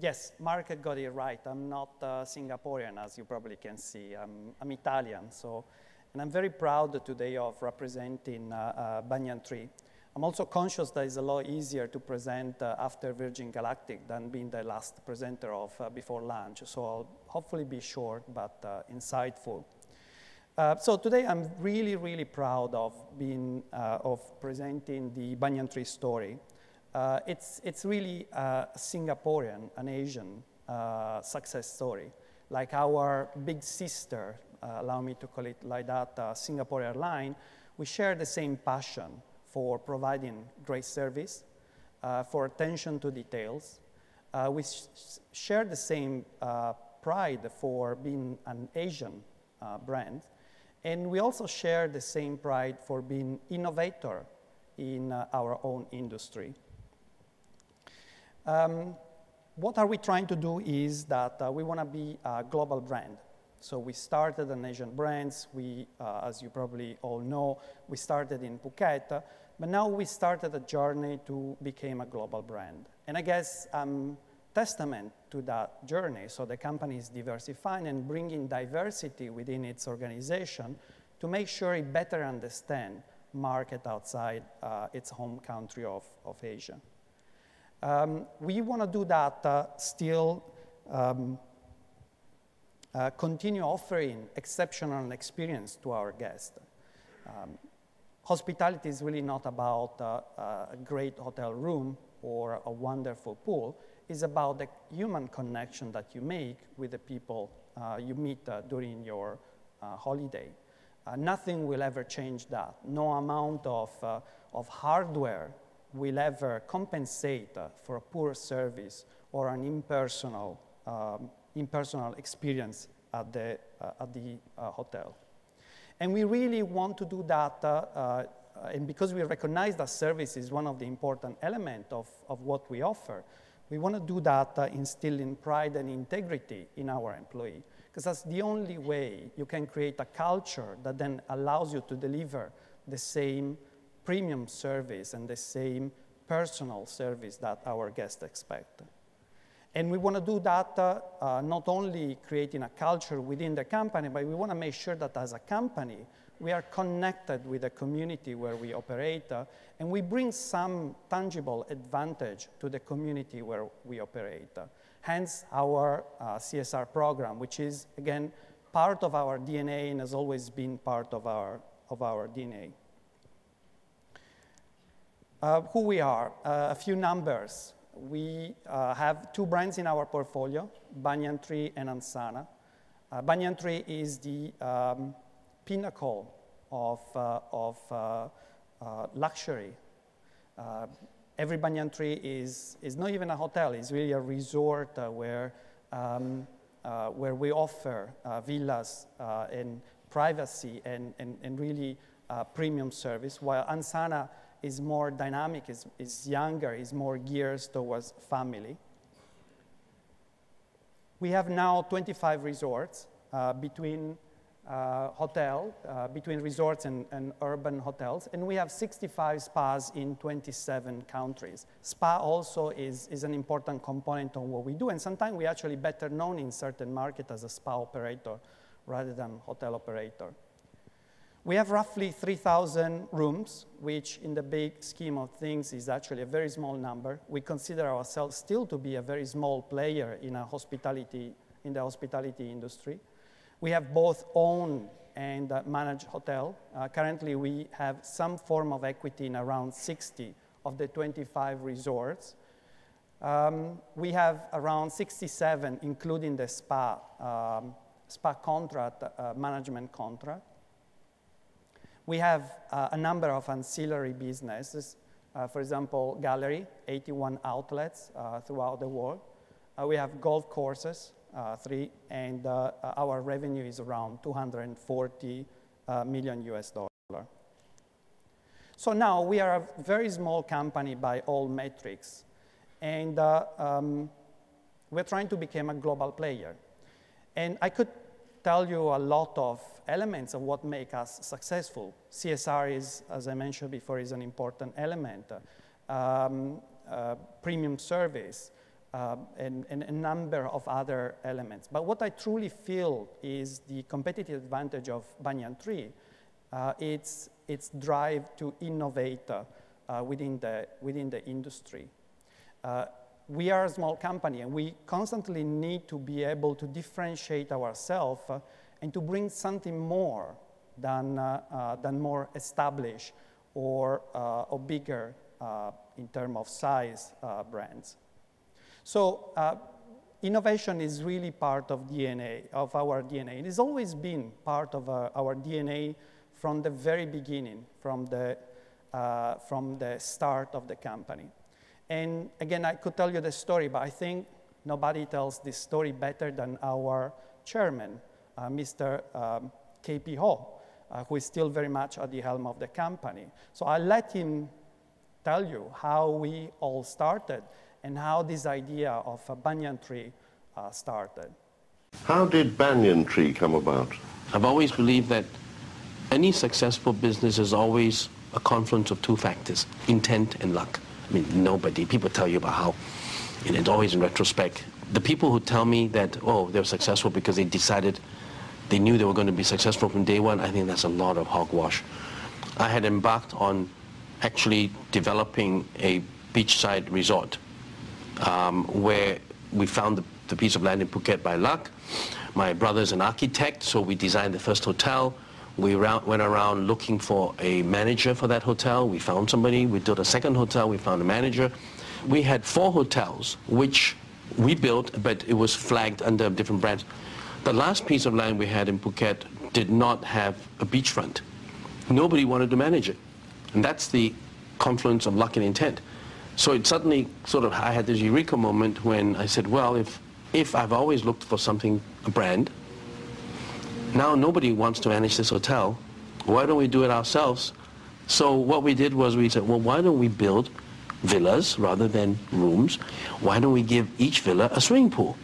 Yes, Mark got it right. I'm not Singaporean, as you probably can see. I'm Italian, and I'm very proud today of representing Banyan Tree. I'm also conscious that it's a lot easier to present after Virgin Galactic than being the last presenter of before lunch. So I'll hopefully be short but insightful. So today I'm really, really proud of presenting the Banyan Tree story. It's really a Singaporean, an Asian success story. Like our big sister, allow me to call it like that, Singapore Airlines, we share the same passion for providing great service, for attention to details. We share the same pride for being an Asian brand. And we also share the same pride for being innovator in our own industry. What are we trying to do is that we want to be a global brand. So we started an Asian brands. We, as you probably all know, we started in Phuket, but now we started a journey to become a global brand. And I guess testament to that journey. So the company is diversifying and bringing diversity within its organization to make sure it better understands market outside its home country of Asia. We want to do that still continue offering exceptional experience to our guests. Hospitality is really not about a great hotel room or a wonderful pool. It's about the human connection that you make with the people you meet during your holiday. Nothing will ever change that. No amount of hardware will ever compensate for a poor service or an impersonal experience at the hotel. And we really want to do that, and because we recognize that service is one of the important elements of what we offer, we want to do that instilling pride and integrity in our employee, because that's the only way you can create a culture that then allows you to deliver the same premium service and the same personal service that our guests expect. And we want to do that not only creating a culture within the company, but we want to make sure that as a company, we are connected with the community where we operate, and we bring some tangible advantage to the community where we operate. Hence our CSR program, which is, again, part of our DNA and has always been part of our DNA. Who we are, a few numbers. We have 2 brands in our portfolio, Banyan Tree and Ansana. Banyan Tree is the pinnacle of luxury. Every Banyan Tree is not even a hotel, it's really a resort where we offer villas and privacy and really premium service, while Ansana is more dynamic, is younger, is more geared towards family. We have now 25 resorts between between resorts and urban hotels, and we have 65 spas in 27 countries. Spa also is an important component of what we do, and sometimes we're actually better known in certain markets as a spa operator rather than hotel operator. We have roughly 3,000 rooms, which in the big scheme of things is actually a very small number. We consider ourselves still to be a very small player in the hospitality industry. We have both owned and managed hotel. Currently, we have some form of equity in around 60 of the 25 resorts. We have around 67, including the spa contract, management contract. We have a number of ancillary businesses. For example, gallery, 81 outlets throughout the world. We have golf courses, 3, and our revenue is around $240 million US. So now we are a very small company by all metrics, and we're trying to become a global player. And I could tell you a lot of elements of what make us successful. CSR is, as I mentioned before, is an important element. Premium service, and a number of other elements. But what I truly feel is the competitive advantage of Banyan Tree, its drive to innovate within the industry. We are a small company, and we constantly need to be able to differentiate ourselves and to bring something more than more established or bigger in terms of size brands. So innovation is really part of our DNA. It has always been part of our DNA from the very beginning, from the start of the company. And again, I could tell you the story, but I think nobody tells this story better than our chairman, Mr. K.P. Ho, who is still very much at the helm of the company. So I'll let him tell you how we all started and how this idea of a banyan tree started. How did Banyan Tree come about? I've always believed that any successful business is always a confluence of two factors, intent and luck. I mean, people tell you about how, and it's always in retrospect. The people who tell me that, oh, they're successful because they decided, they knew they were going to be successful from day one, I think that's a lot of hogwash. I had embarked on actually developing a beachside resort where we found the piece of land in Phuket by luck. My brother's an architect, so we designed the first hotel. We went around looking for a manager for that hotel. We found somebody. We built a second hotel. We found a manager. We had 4 hotels, which we built, but it was flagged under different brands. The last piece of land we had in Phuket did not have a beachfront. Nobody wanted to manage it. And that's the confluence of luck and intent. So it suddenly I had this eureka moment when I said, well, if I've always looked for something, a brand, now nobody wants to manage this hotel, why don't we do it ourselves? So what we did was we said, well, why don't we build villas rather than rooms? Why don't we give each villa a swimming pool?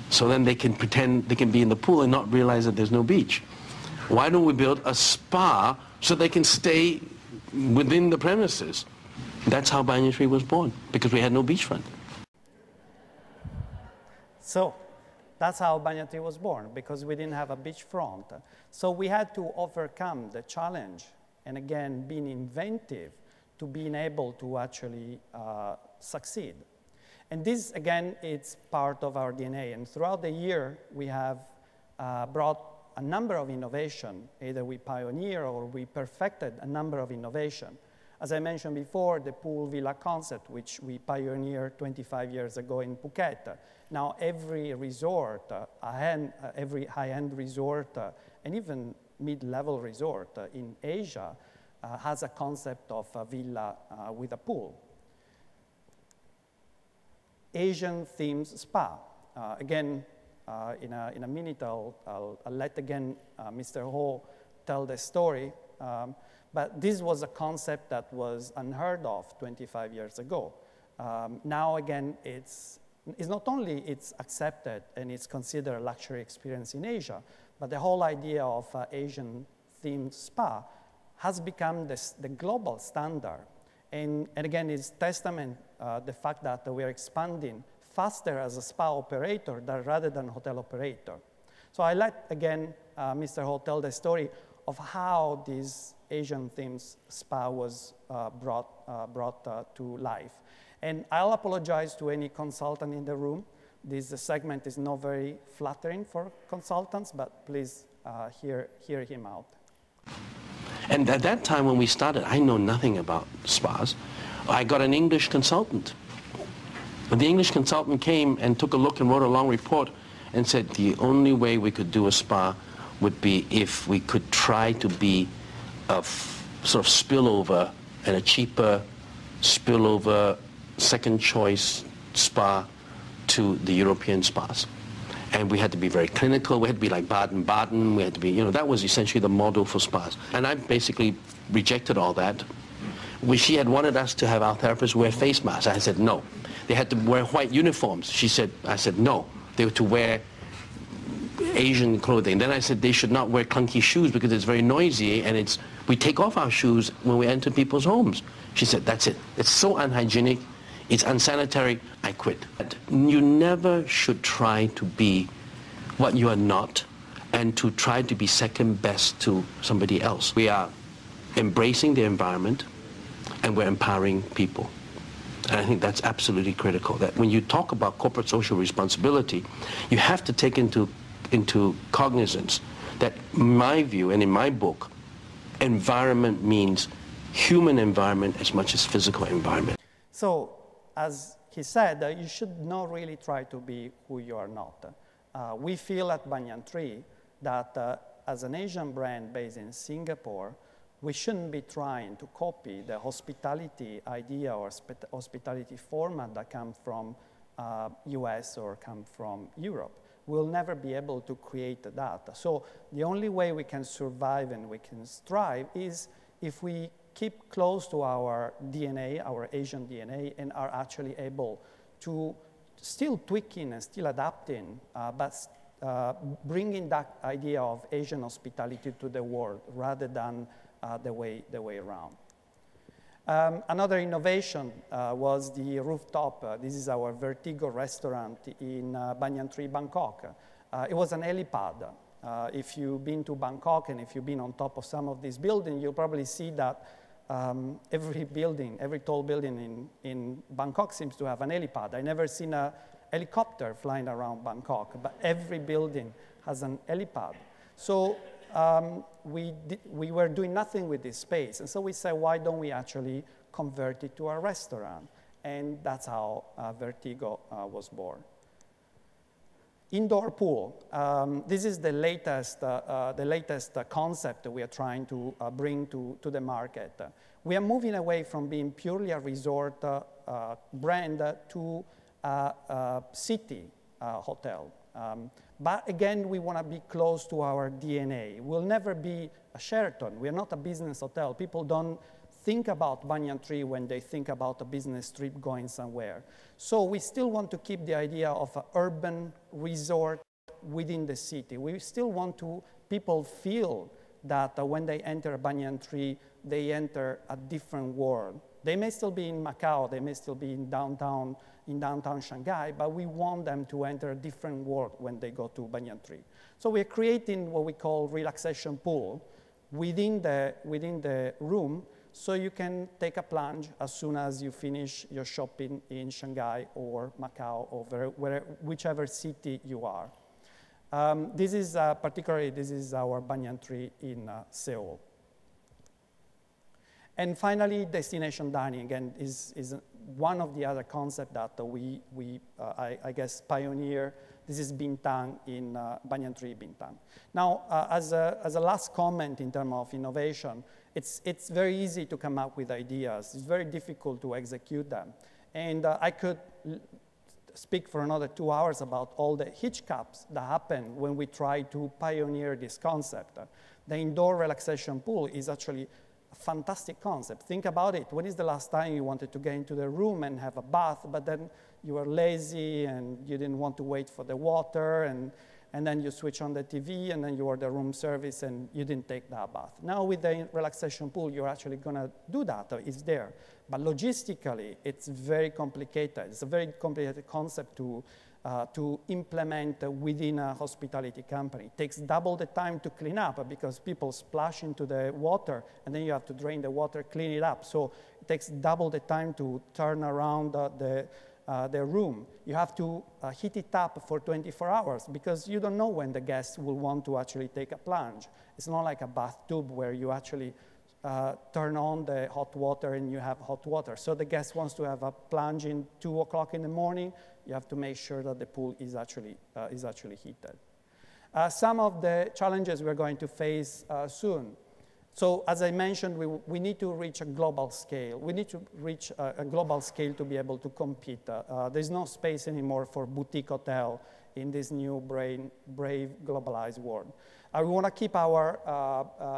So then they can pretend they can be in the pool and not realize that there's no beach. Why don't we build a spa so they can stay within the premises? That's how Banyan Tree was born, because we had no beachfront. So that's how Banyan Tree was born, because we didn't have a beachfront. So we had to overcome the challenge, and again, being inventive to being able to actually succeed. And this, again, it's part of our DNA. And throughout the year, we have brought a number of innovation. Either we pioneer or we perfected a number of innovation. As I mentioned before, the pool villa concept, which we pioneered 25 years ago in Phuket. Now every resort, every high-end resort, and even mid-level resort in Asia has a concept of a villa with a pool. Asian themed spa. Again, in a minute, I'll let again Mr. Ho tell the story. But this was a concept that was unheard of 25 years ago. Now, again, it's not only it's accepted and it's considered a luxury experience in Asia, but the whole idea of Asian-themed spa has become the global standard. And again, it's testament the fact that we are expanding faster as a spa operator rather than hotel operator. So I let, again, Mr. Ho tell the story of how this Asian-themed spa was brought to life. And I'll apologize to any consultant in the room. This segment is not very flattering for consultants, but please hear him out. And at that time when we started, I know nothing about spas. I got an English consultant. But the English consultant came and took a look and wrote a long report and said the only way we could do a spa would be if we could try to be a sort of spillover and a cheaper spillover second choice spa to the European spas. And we had to be very clinical. We had to be like Baden-Baden. We had to be, that was essentially the model for spas. And I basically rejected all that. She had wanted us to have our therapists wear face masks. I said no. They had to wear white uniforms. I said no. They were to wear Asian clothing. Then I said they should not wear clunky shoes because it's very noisy and we take off our shoes when we enter people's homes. She said, that's it. It's so unhygienic. It's unsanitary, I quit. You never should try to be what you are not and to try to be second best to somebody else. We are embracing the environment and we're empowering people. And I think that's absolutely critical, that when you talk about corporate social responsibility, you have to take into cognizance that, in my view and in my book, environment means human environment as much as physical environment. So, as he said, you should not really try to be who you are not. We feel at Banyan Tree that as an Asian brand based in Singapore, we shouldn't be trying to copy the hospitality idea or hospitality format that comes from US or come from Europe. We'll never be able to create that. So the only way we can survive and we can strive is if we keep close to our DNA, our Asian DNA, and are actually able to still tweaking and still adapting, but bringing that idea of Asian hospitality to the world rather than the way around. Another innovation was the rooftop. This is our Vertigo restaurant in Banyan Tree, Bangkok. It was an helipad. If you've been to Bangkok and if you've been on top of some of these buildings, you'll probably see that every tall building in Bangkok seems to have an helipad. I've never seen a helicopter flying around Bangkok, but every building has an helipad. So we were doing nothing with this space. And so we said, why don't we actually convert it to a restaurant? And that's how Vertigo was born. Indoor pool. This is the latest concept that we are trying to bring to the market. We are moving away from being purely a resort brand to a city hotel. But again, we want to be close to our DNA. We'll never be a Sheraton. We're not a business hotel. People don't think about Banyan Tree when they think about a business trip going somewhere. So we still want to keep the idea of an urban resort within the city. We still want people feel that when they enter Banyan Tree, they enter a different world. They may still be in Macau, they may still be in downtown Shanghai, but we want them to enter a different world when they go to Banyan Tree. So we're creating what we call relaxation pool within the room, so you can take a plunge as soon as you finish your shopping in Shanghai or Macau or whichever city you are. This is our Banyan Tree in Seoul. And finally, destination dining, again, is one of the other concepts that I guess, pioneer. This is Bintang in Banyan Tree, Bintang. Now, as a last comment in terms of innovation, it's very easy to come up with ideas. It's very difficult to execute them. And I could speak for another 2 hours about all the hiccups that happen when we try to pioneer this concept. The indoor relaxation pool is actually a fantastic concept. Think about it. When is the last time you wanted to get into the room and have a bath, but then you were lazy and you didn't want to wait for the water, and then you switch on the TV, and then you order room service, and you didn't take that bath. Now with the relaxation pool, you're actually going to do that. It's there. But logistically, it's very complicated. It's a very complicated concept to implement within a hospitality company. It takes double the time to clean up because people splash into the water, and then you have to drain the water, clean it up. So it takes double the time to turn around the room. You have to heat it up for 24 hours because you don't know when the guests will want to actually take a plunge. It's not like a bathtub where you actually turn on the hot water and you have hot water. So the guest wants to have a plunge in 2 o'clock in the morning. You have to make sure that the pool is actually heated. Some of the challenges we're going to face soon. So as I mentioned, we need to reach a global scale. We need to reach a global scale to be able to compete. There's no space anymore for boutique hotel in this new brave globalized world. We want to keep our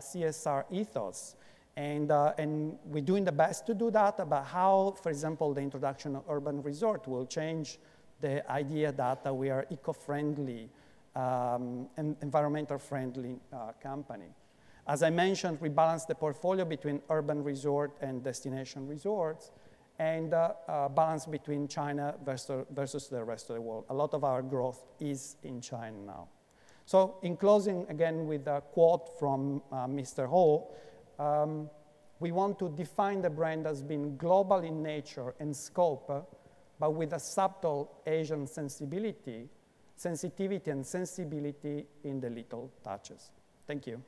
CSR ethos. And we're doing the best to do that, but how, for example, the introduction of urban resort will change the idea that we are eco-friendly and environmental-friendly company. As I mentioned, we balance the portfolio between urban resort and destination resorts, and balance between China versus the rest of the world. A lot of our growth is in China now. So in closing, again, with a quote from Mr. Ho, we want to define the brand as being global in nature and scope, but with a subtle Asian sensitivity and sensibility in the little touches. Thank you.